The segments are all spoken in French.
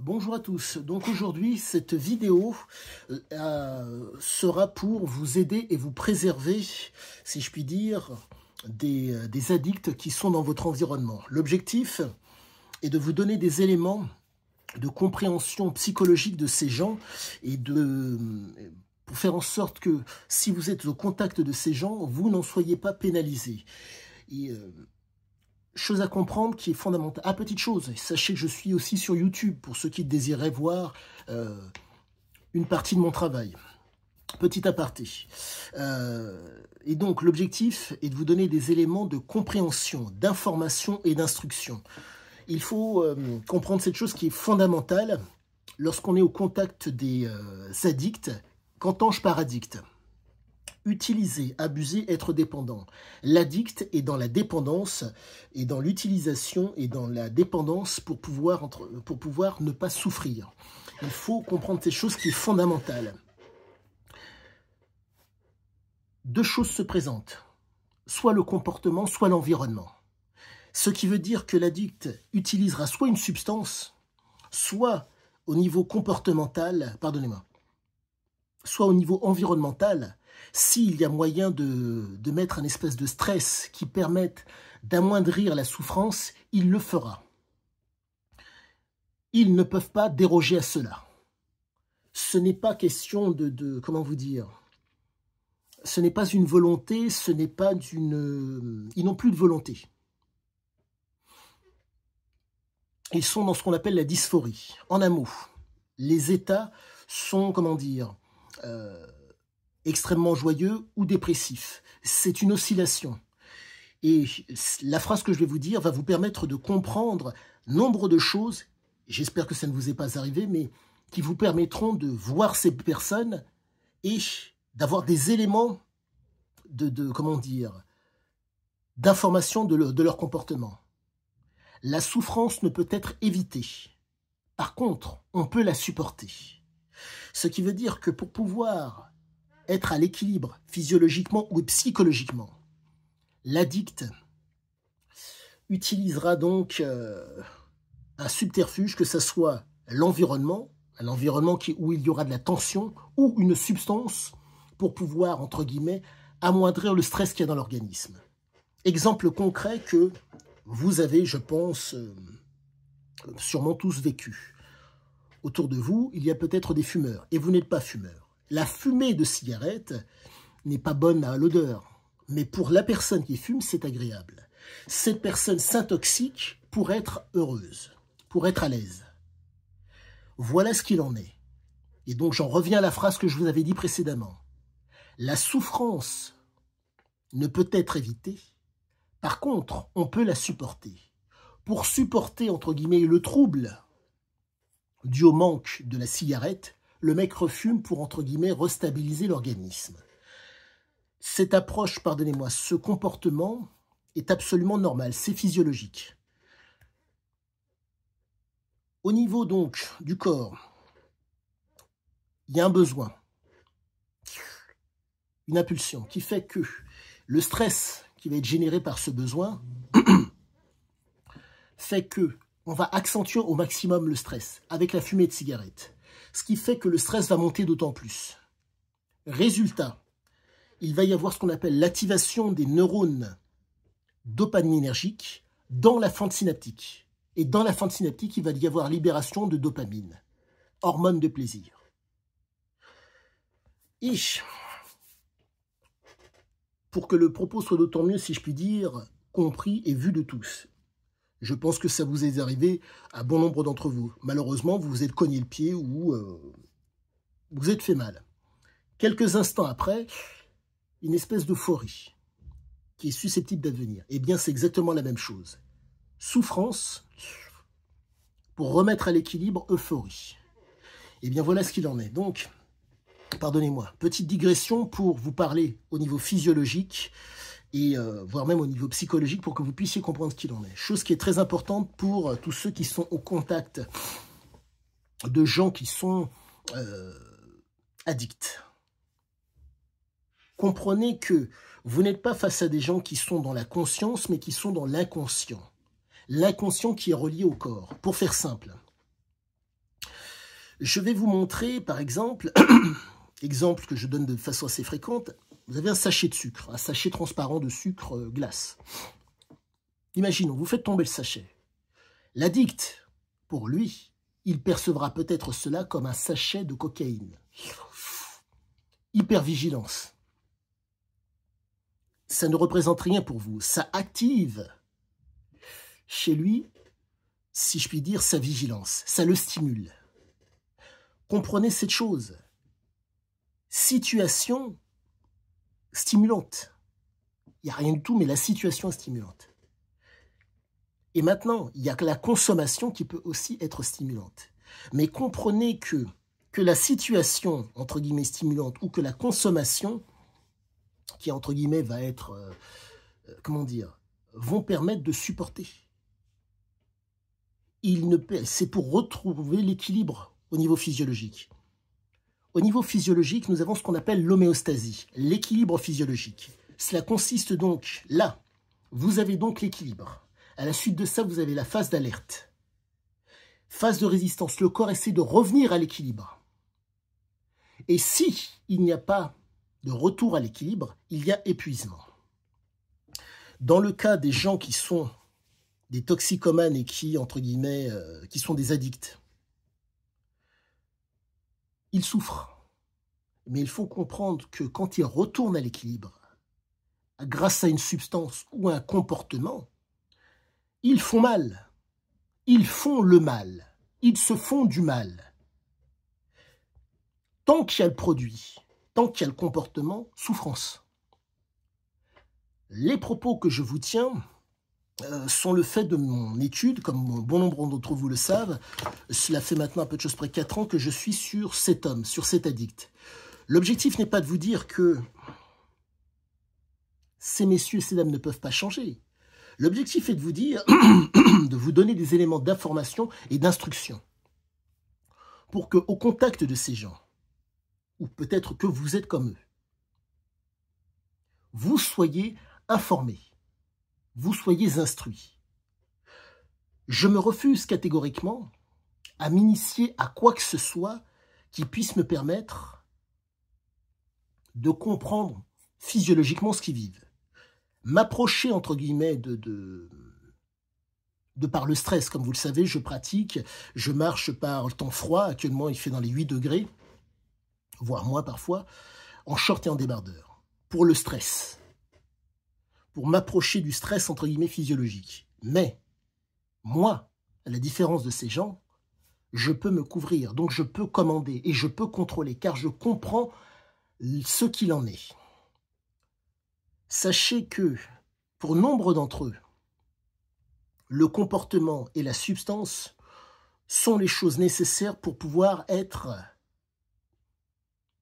Bonjour à tous. Donc aujourd'hui, cette vidéo sera pour vous aider et vous préserver, si je puis dire, des addicts qui sont dans votre environnement. L'objectif est de vous donner des éléments de compréhension psychologique de ces gens et pour faire en sorte que si vous êtes au contact de ces gens, vous n'en soyez pas pénalisé. Chose à comprendre qui est fondamentale. Ah, petite chose, sachez que je suis aussi sur YouTube pour ceux qui désiraient voir une partie de mon travail. Petit aparté. Et donc, l'objectif est de vous donner des éléments de compréhension, d'information et d'instruction. Il faut comprendre cette chose qui est fondamentale lorsqu'on est au contact des addicts. Qu'entends-je par addict ? Utiliser, abuser, être dépendant. L'addict est dans la dépendance et dans l'utilisation et dans la dépendance pour pouvoir ne pas souffrir. Il faut comprendre ces choses qui est fondamentale. Deux choses se présentent, soit le comportement, soit l'environnement. Ce qui veut dire que l'addict utilisera soit une substance, soit au niveau comportemental, pardonnez-moi, soit au niveau environnemental. S'il y a moyen de mettre un espèce de stress qui permette d'amoindrir la souffrance, il le fera. Ils ne peuvent pas déroger à cela. Ce n'est pas question comment vous dire, ce n'est pas une volonté, ce n'est pas ils n'ont plus de volonté. Ils sont dans ce qu'on appelle la dysphorie. En un mot, les états sont, comment dire, extrêmement joyeux ou dépressif. C'est une oscillation. Et la phrase que je vais vous dire va vous permettre de comprendre nombre de choses, j'espère que ça ne vous est pas arrivé, mais qui vous permettront de voir ces personnes et d'avoir des éléments comment dire, d'information de leur comportement. La souffrance ne peut être évitée. Par contre, on peut la supporter. Ce qui veut dire que pour pouvoir être à l'équilibre physiologiquement ou psychologiquement, l'addict utilisera donc un subterfuge, que ce soit l'environnement, un environnement où il y aura de la tension, ou une substance pour pouvoir, entre guillemets, amoindrir le stress qu'il y a dans l'organisme. Exemple concret que vous avez, je pense, sûrement tous vécu. Autour de vous, il y a peut-être des fumeurs, et vous n'êtes pas fumeur. La fumée de cigarette n'est pas bonne à l'odeur, mais pour la personne qui fume, c'est agréable. Cette personne s'intoxique pour être heureuse, pour être à l'aise. Voilà ce qu'il en est. Et donc j'en reviens à la phrase que je vous avais dit précédemment. La souffrance ne peut être évitée. Par contre, on peut la supporter. Pour supporter, entre guillemets, le trouble dû au manque de la cigarette, le mec refume pour, entre guillemets, restabiliser l'organisme. Cette approche, pardonnez-moi, ce comportement est absolument normal, c'est physiologique. Au niveau donc du corps, il y a un besoin, une impulsion qui fait que le stress qui va être généré par ce besoin fait que on va accentuer au maximum le stress avec la fumée de cigarette. Ce qui fait que le stress va monter d'autant plus. Résultat, il va y avoir ce qu'on appelle l'activation des neurones dopaminergiques dans la fente synaptique. Et dans la fente synaptique, il va y avoir libération de dopamine, hormone de plaisir. Et pour que le propos soit d'autant mieux, si je puis dire, compris et vu de tous. Je pense que ça vous est arrivé à bon nombre d'entre vous. Malheureusement, vous vous êtes cogné le pied ou vous êtes fait mal. Quelques instants après, une espèce d'euphorie qui est susceptible d'advenir. Eh bien, c'est exactement la même chose. Souffrance, pour remettre à l'équilibre, euphorie. Eh bien, voilà ce qu'il en est. Donc, pardonnez-moi, petite digression pour vous parler au niveau physiologique et voire même au niveau psychologique pour que vous puissiez comprendre ce qu'il en est. Chose qui est très importante pour tous ceux qui sont au contact de gens qui sont addicts. Comprenez que vous n'êtes pas face à des gens qui sont dans la conscience, mais qui sont dans l'inconscient. L'inconscient qui est relié au corps. Pour faire simple, Je vais vous montrer, par exemple, exemple que je donne de façon assez fréquente, vous avez un sachet de sucre, un sachet transparent de sucre glace. Imaginons, vous faites tomber le sachet. L'addict, pour lui, il percevra peut-être cela comme un sachet de cocaïne. Hypervigilance. Ça ne représente rien pour vous. Ça active chez lui, si je puis dire, sa vigilance. Ça le stimule. Comprenez cette chose. Situation stimulante. Il n'y a rien du tout, mais la situation est stimulante. Et maintenant, il y a que la consommation qui peut aussi être stimulante. Mais comprenez que la situation, entre guillemets, stimulante, ou que la consommation, qui, entre guillemets, va être, comment dire, vont permettre de supporter. C'est pour retrouver l'équilibre au niveau physiologique. Au niveau physiologique, nous avons ce qu'on appelle l'homéostasie, l'équilibre physiologique. Cela consiste donc, là, vous avez donc l'équilibre. À la suite de ça, vous avez la phase d'alerte. Phase de résistance, le corps essaie de revenir à l'équilibre. Et si il n'y a pas de retour à l'équilibre, il y a épuisement. Dans le cas des gens qui sont des toxicomanes et qui, entre guillemets, qui sont des addicts, ils souffrent. Mais il faut comprendre que quand ils retournent à l'équilibre, grâce à une substance ou un comportement, ils font mal. Ils font le mal. Ils se font du mal. Tant qu'il y a le produit, tant qu'il y a le comportement, souffrance. Les propos que je vous tiens sont le fait de mon étude, comme bon nombre d'entre vous le savent. Cela fait maintenant à peu de choses près 4 ans que je suis sur cet homme, sur cet addict. L'objectif n'est pas de vous dire que ces messieurs et ces dames ne peuvent pas changer. L'objectif est de vous dire, de vous donner des éléments d'information et d'instruction pour qu'au contact de ces gens, ou peut-être que vous êtes comme eux, vous soyez informés, vous soyez instruits. Je me refuse catégoriquement à m'initier à quoi que ce soit qui puisse me permettre de comprendre physiologiquement ce qu'ils vivent. M'approcher, entre guillemets, de par le stress. Comme vous le savez, je pratique, je marche par le temps froid. Actuellement, il fait dans les 8 degrés, voire moins parfois, en short et en débardeur. Pour le stress. Pour m'approcher du stress, entre guillemets, physiologique. Mais, moi, à la différence de ces gens, je peux me couvrir. Donc, je peux commander et je peux contrôler, car je comprends ce qu'il en est. Sachez que, pour nombre d'entre eux, le comportement et la substance sont les choses nécessaires pour pouvoir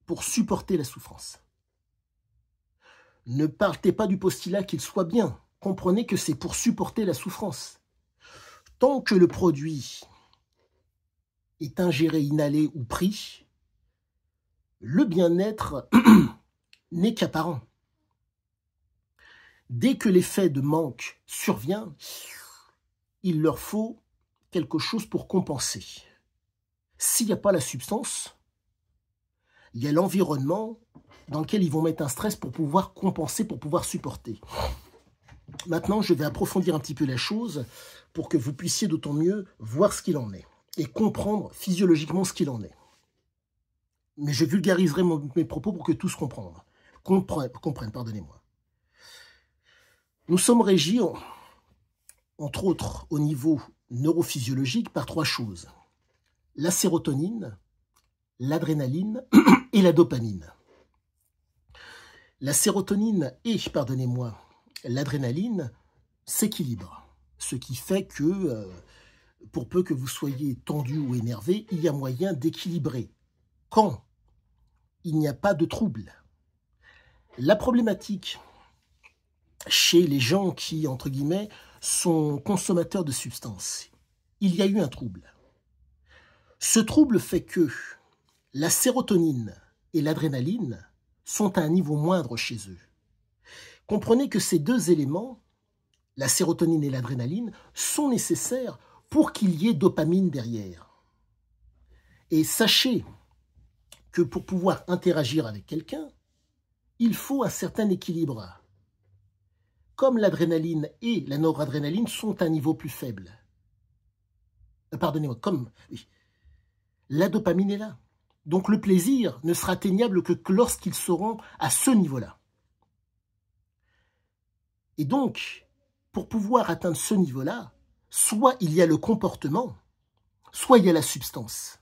pour supporter la souffrance. Ne partez pas du postulat qu'il soit bien. Comprenez que c'est pour supporter la souffrance. Tant que le produit est ingéré, inhalé ou pris, le bien-être n'est qu'apparent. Dès que l'effet de manque survient, il leur faut quelque chose pour compenser. S'il n'y a pas la substance, il y a l'environnement dans lequel ils vont mettre un stress pour pouvoir compenser, pour pouvoir supporter. Maintenant, je vais approfondir un petit peu la chose pour que vous puissiez d'autant mieux voir ce qu'il en est et comprendre physiologiquement ce qu'il en est. Mais je vulgariserai mes propos pour que tous comprennent, pardonnez-moi. Nous sommes régis, entre autres au niveau neurophysiologique, par 3 choses. La sérotonine, l'adrénaline et la dopamine. La sérotonine et, pardonnez-moi, l'adrénaline s'équilibrent. Ce qui fait que, pour peu que vous soyez tendu ou énervé, il y a moyen d'équilibrer. Quand il n'y a pas de trouble. La problématique chez les gens qui, entre guillemets, sont consommateurs de substances, il y a eu un trouble. Ce trouble fait que la sérotonine et l'adrénaline sont à un niveau moindre chez eux. Comprenez que ces 2 éléments, la sérotonine et l'adrénaline, sont nécessaires pour qu'il y ait dopamine derrière. Et sachez que pour pouvoir interagir avec quelqu'un, il faut un certain équilibre. Comme l'adrénaline et la noradrénaline sont à un niveau plus faible. Pardonnez-moi, comme oui, la dopamine est là. Donc le plaisir ne sera atteignable que lorsqu'ils seront à ce niveau-là. Et donc, pour pouvoir atteindre ce niveau-là, soit il y a le comportement, soit il y a la substance.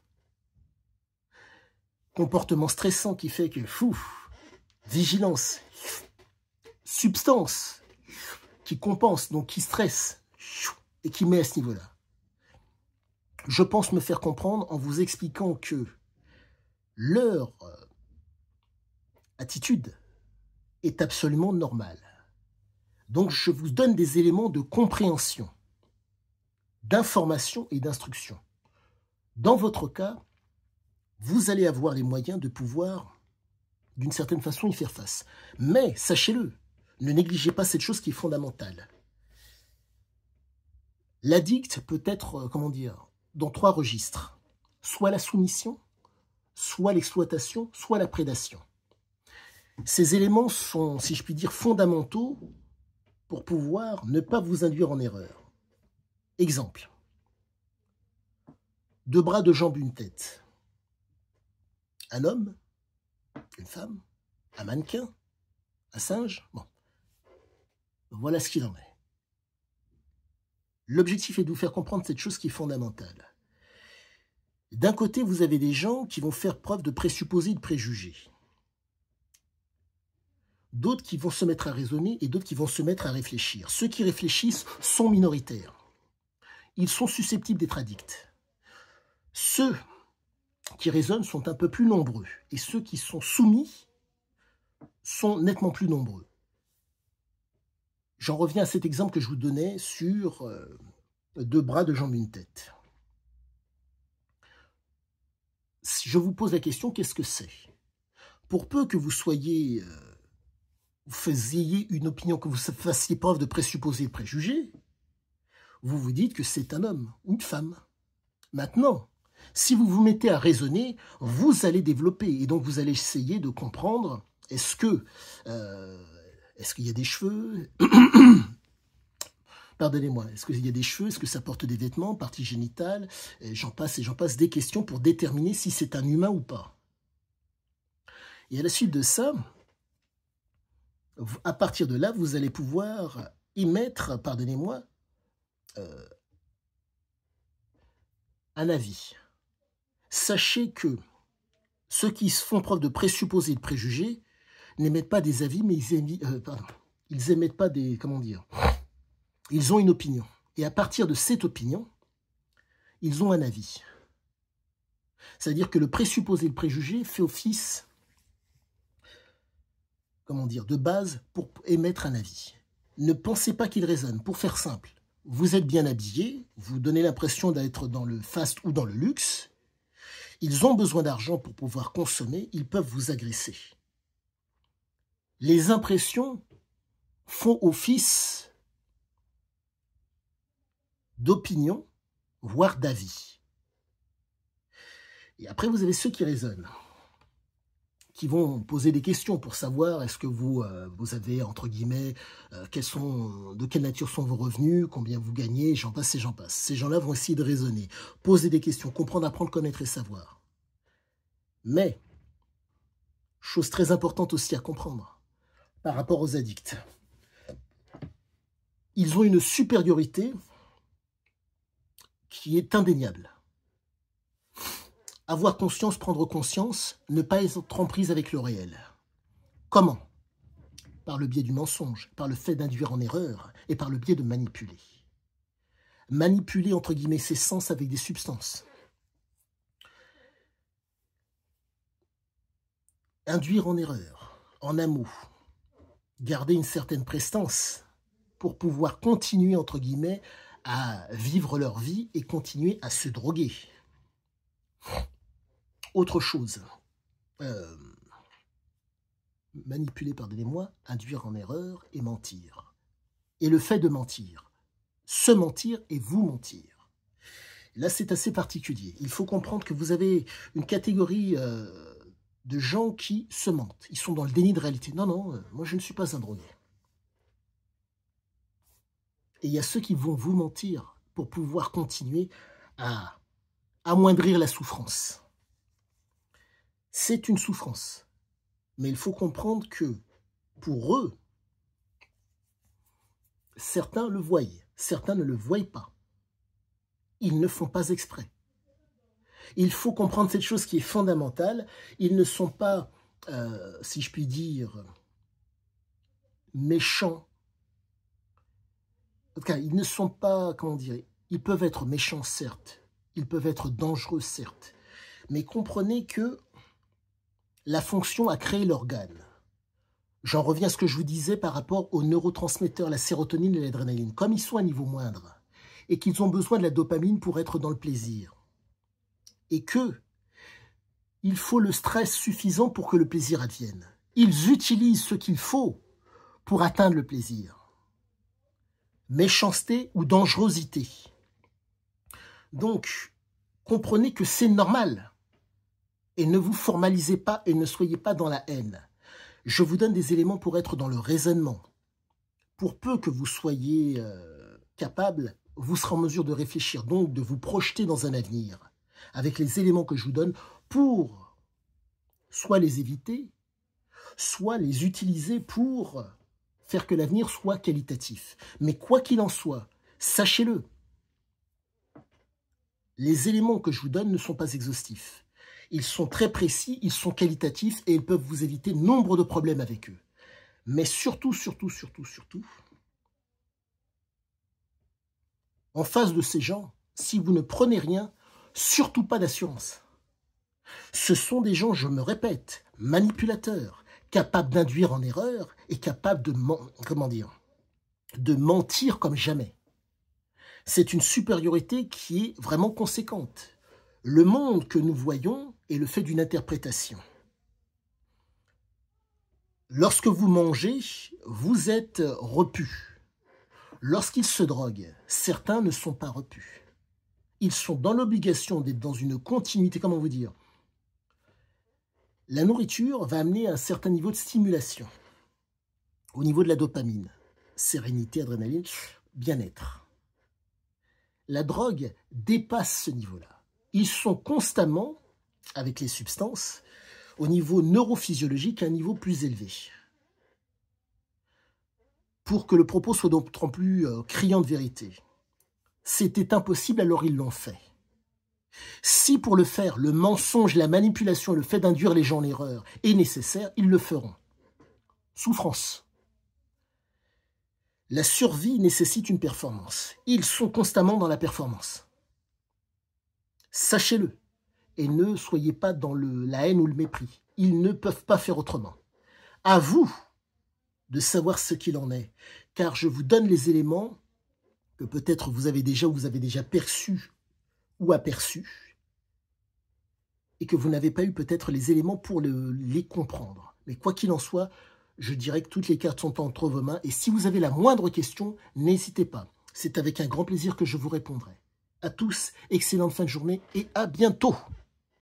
Comportement stressant qui fait que, vigilance, substance qui compense, donc qui stresse et qui met à ce niveau-là. Je pense me faire comprendre en vous expliquant que leur attitude est absolument normale. Donc je vous donne des éléments de compréhension, d'information et d'instruction. Dans votre cas, vous allez avoir les moyens de pouvoir, d'une certaine façon, y faire face. Mais, sachez-le, ne négligez pas cette chose qui est fondamentale. L'addict peut être, dans 3 registres. Soit la soumission, soit l'exploitation, soit la prédation. Ces éléments sont, si je puis dire, fondamentaux pour pouvoir ne pas vous induire en erreur. Exemple. 2 bras, 2 jambes, une tête. Un homme, une femme, un mannequin, un singe. Bon. Voilà ce qu'il en est. L'objectif est de vous faire comprendre cette chose qui est fondamentale. D'un côté, vous avez des gens qui vont faire preuve de présupposés et de préjugés. D'autres qui vont se mettre à raisonner et d'autres qui vont se mettre à réfléchir. Ceux qui réfléchissent sont minoritaires. Ils sont susceptibles d'être addicts. Ceux qui raisonnent sont un peu plus nombreux. Et ceux qui sont soumis sont nettement plus nombreux. J'en reviens à cet exemple que je vous donnais sur 2 bras, 2 jambes, une tête. Si je vous pose la question, qu'est-ce que c'est? Pour peu que vous soyez, vous faisiez une opinion, que vous fassiez preuve de présupposés et de préjugés, vous vous dites que c'est un homme ou une femme. Maintenant, si vous vous mettez à raisonner, vous allez développer et donc vous allez essayer de comprendre est-ce qu'il y a des cheveux? Pardonnez-moi, est-ce qu'il y a des cheveux? Est-ce que ça porte des vêtements, parties génitales? J'en passe des questions pour déterminer si c'est un humain ou pas. Et à la suite de ça, à partir de là, vous allez pouvoir émettre, pardonnez-moi, un avis. Sachez que ceux qui font preuve de présupposés et de préjugés n'émettent pas des avis, mais ils émettent pas des, ils ont une opinion. Et à partir de cette opinion, ils ont un avis. C'est-à-dire que le présupposé et le préjugé fait office, de base pour émettre un avis. Ne pensez pas qu'il résonne. Pour faire simple, vous êtes bien habillé, vous donnez l'impression d'être dans le fast ou dans le luxe. Ils ont besoin d'argent pour pouvoir consommer, ils peuvent vous agresser. Les impressions font office d'opinion, voire d'avis. Et après, vous avez ceux qui raisonnent, qui vont poser des questions pour savoir est-ce que vous avez, entre guillemets, de quelle nature sont vos revenus, combien vous gagnez, j'en passe et j'en passe. Ces gens-là vont essayer de raisonner, poser des questions, comprendre, apprendre, connaître et savoir. Mais, chose très importante aussi à comprendre, par rapport aux addicts, ils ont une supériorité qui est indéniable. Avoir conscience, prendre conscience, ne pas être en prise avec le réel. Comment? Par le biais du mensonge, par le fait d'induire en erreur et par le biais de manipuler. Manipuler, entre guillemets, ses sens avec des substances. Induire en erreur, en un mot. Garder une certaine prestance pour pouvoir continuer, entre guillemets, à vivre leur vie et continuer à se droguer. Autre chose, manipuler, pardonnez-moi, induire en erreur et mentir. Et le fait de mentir, se mentir et vous mentir. là c'est assez particulier. Il faut comprendre que vous avez une catégorie de gens qui se mentent. Ils sont dans le déni de réalité. Non, non, moi je ne suis pas un drogué. Et il y a ceux qui vont vous mentir pour pouvoir continuer à amoindrir la souffrance. C'est une souffrance. Mais il faut comprendre que pour eux, certains le voient, certains ne le voient pas. Ils ne font pas exprès. Il faut comprendre cette chose qui est fondamentale. Ils ne sont pas, si je puis dire, méchants. En tout cas, ils ne sont pas, comment dire, ils peuvent être méchants, certes. Ils peuvent être dangereux, certes. Mais comprenez que la fonction a créé l'organe. J'en reviens à ce que je vous disais par rapport aux neurotransmetteurs, la sérotonine et l'adrénaline. Comme ils sont à niveau moindre et qu'ils ont besoin de la dopamine pour être dans le plaisir, et que il faut le stress suffisant pour que le plaisir advienne. Ils utilisent ce qu'il faut pour atteindre le plaisir. Méchanceté ou dangerosité. Donc, comprenez que c'est normal. Et ne vous formalisez pas et ne soyez pas dans la haine. Je vous donne des éléments pour être dans le raisonnement. Pour peu que vous soyez capable, vous serez en mesure de réfléchir, donc de vous projeter dans un avenir, avec les éléments que je vous donne, pour soit les éviter, soit les utiliser pour faire que l'avenir soit qualitatif. Mais quoi qu'il en soit, sachez-le, les éléments que je vous donne ne sont pas exhaustifs. Ils sont très précis, ils sont qualitatifs et ils peuvent vous éviter nombre de problèmes avec eux. Mais surtout, en face de ces gens, si vous ne prenez rien, surtout pas d'assurance. Ce sont des gens, je me répète, manipulateurs, capables d'induire en erreur et capables de, de mentir comme jamais. C'est une supériorité qui est vraiment conséquente. Le monde que nous voyons est le fait d'une interprétation. Lorsque vous mangez, vous êtes repu. Lorsqu'ils se droguent, certains ne sont pas repus. Ils sont dans l'obligation d'être dans une continuité, comment vous dire. La nourriture va amener un certain niveau de stimulation. Au niveau de la dopamine, sérénité, adrénaline, bien-être. La drogue dépasse ce niveau-là. Ils sont constamment, avec les substances, au niveau neurophysiologique, à un niveau plus élevé. Pour que le propos soit d'autant plus criant de vérité. C'était impossible, alors ils l'ont fait. Si pour le faire, le mensonge, la manipulation, le fait d'induire les gens en erreur est nécessaire, ils le feront. Souffrance. La survie nécessite une performance. Ils sont constamment dans la performance. Sachez-le, et ne soyez pas dans la haine ou le mépris. Ils ne peuvent pas faire autrement. À vous de savoir ce qu'il en est, car je vous donne les éléments que peut-être vous avez déjà perçus ou aperçus, et que vous n'avez pas eu peut-être les éléments pour les comprendre. Mais quoi qu'il en soit, je dirais que toutes les cartes sont entre vos mains, et si vous avez la moindre question, n'hésitez pas. C'est avec un grand plaisir que je vous répondrai. À tous, excellente fin de journée et à bientôt.